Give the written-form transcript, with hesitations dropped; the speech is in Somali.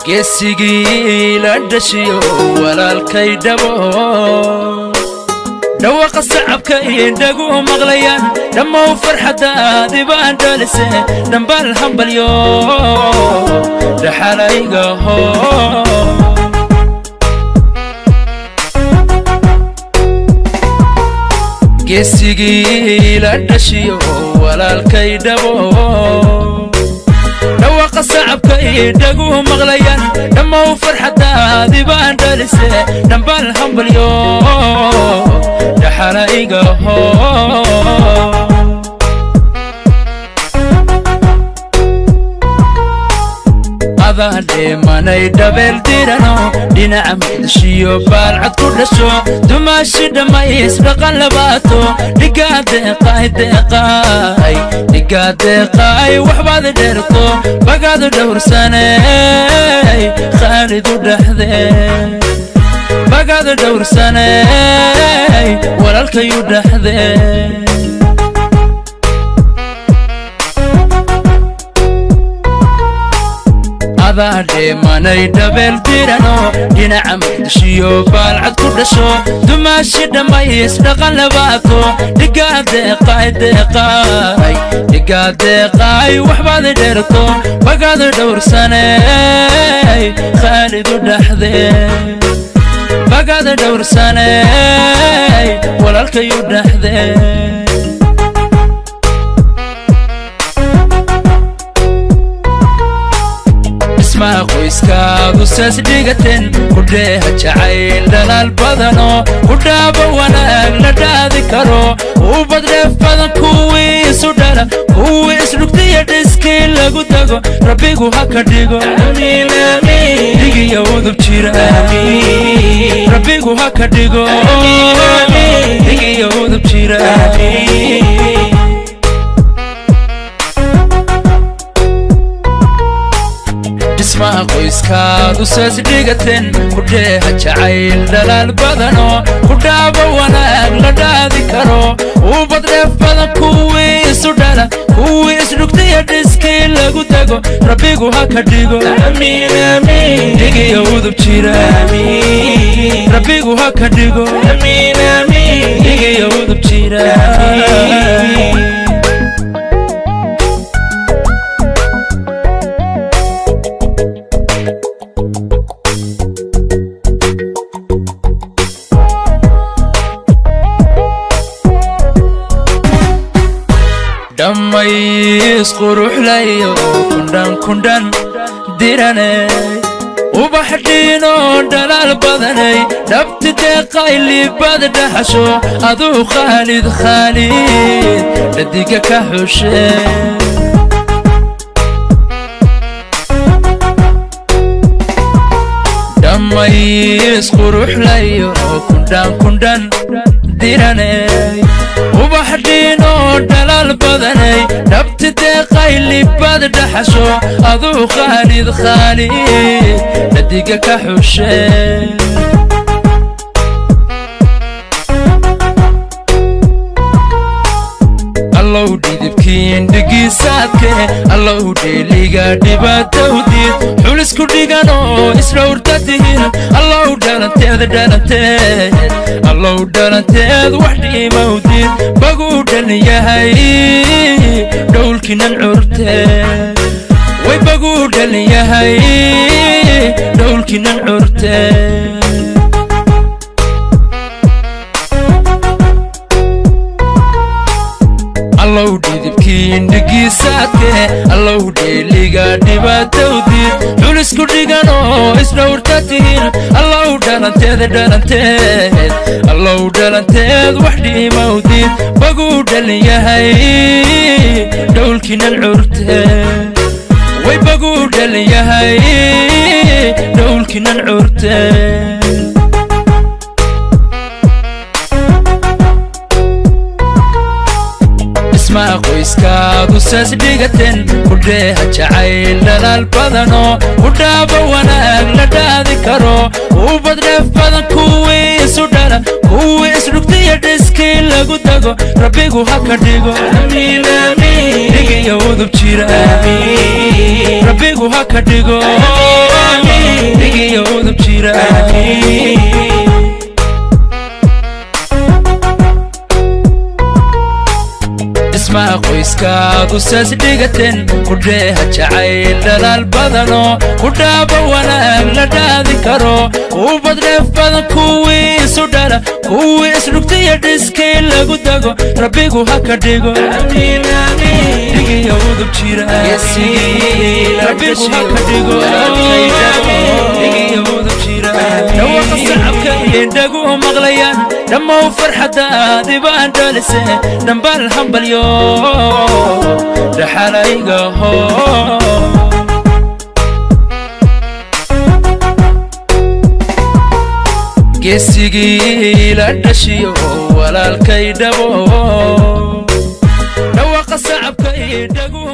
geesigii la dhashiyo walaalkay dhabo dhawaqa sacabka indhagu maqlayaan dhammow farxadaadi baan dhalisay dhambal hambalyo dhaxalayga geesigii la dhashiyo walaalkay dhabo dhawaqa sacabka indhagu maqlayaan dhammow farxadaadi baan dhalisay dhambal hambalyo dhaxalayga adaan manay dhabeel dirano dhinaca muqdishiyo baalcad ku dhasho dumaashi dhammays dhaqan labaato dhigadeeqaay waxbaad dheerto bagaadu dhowrsanay khaalidu dhaxdee bagaadu dhowrsanay walaalkayu dhaxdee adaan manay dhabeel dirano dhinaca muqdishiyo baalcad ku dhasho dumaashi dhammays dhaqan labaato dhigadeeqaay waxbaad dheerto bagaadu dhowrsanay khaalidu dhaxdee bagaadu dhowrsanay walaalkayu dhaxdee اسمع qoyskaadu saas dhigateen kudheeha jacayl dhalaal badano kudhaaba wanaag la dhaadi karo ubad dheef badan kuwii isu dhala kuwii isdhugtiya dhiskii lagu dago rabbigu ha ka dhigo dhigiyo udub jira rabbigu ha ka dhigo dhigiyo udub jira اسمع qoyskaadu saas dhigateen kudheeha jacayl dhalaal badano kudhaaba wanaag la dhaadi karo ubad dheef badan kuwii isu dhala kuwii isdhugtiya dhiskii lagu dago rabbigu ha ka dhigo dhigiyo udub jira rabbigu ha ka dhigo dhigiyo udub jira dhammays qurux layo kundhan diranay ubax dhiino dhalaal badanay dhabti deeqay liibad dhaxasho aduu khaalid dhadiga ka xushe dhammays qurux layo kundhan diranay ubax dhiino dhalaal badanay dhabti deeqay liibad dhaxasho aduu khaalid dhadiga ka xushe allow dhidibkiin dhigiisaadke allow dheeliga dhibaatawdiid xulisku dhigano isdhowrta tihin allow dhalanteed wax dhiimawdiid baguu dhan yahay dhowlkinan curteed way baguu dhan yahay dhowlkinan curteed allow dhidibkiin dhigiisaadke allow dheeliga dhibaatawdiid xulisku dhigano isdhowrta tihin allow dhalanteed wax dhiimawdiid baguu dhan yahay dhowlkinan curteed way baguu dhan yahay dhowlkinan curteed اسمع qoyskaadu saas dhigateen kudheeha jacayl dhalaal badano kudhaaba wanaag la dhaadi karo ubad dheef badan kuwii isu dhala kuwii isdhugtiya dhiskii lagu dago rabbigu ha ka dhigo dhigiyo udub jira rabbigu ha ka dhigo dhigiyo udub jira اسمع qoyskaad u saas dhigateen kudheeha jacayl dhalaal badano kudhaaba wanaag la dhaadi karo ubad dheef badan kuwii isu dhala kuwii isdhugtiya dhiskii lagu dago rabbigu ha ka dhigo dhigiyo udub jira rabbigu ha ka dhigo dhigiyo udub jira dhawaqa sacabka indhagu maqlayaan dhammow farxadaadi baan dhalise dhambal hambalyo dhaxalayga hoo geesigii la dhashiyo walaalkay dhabo dhawaqa sacabka indhagu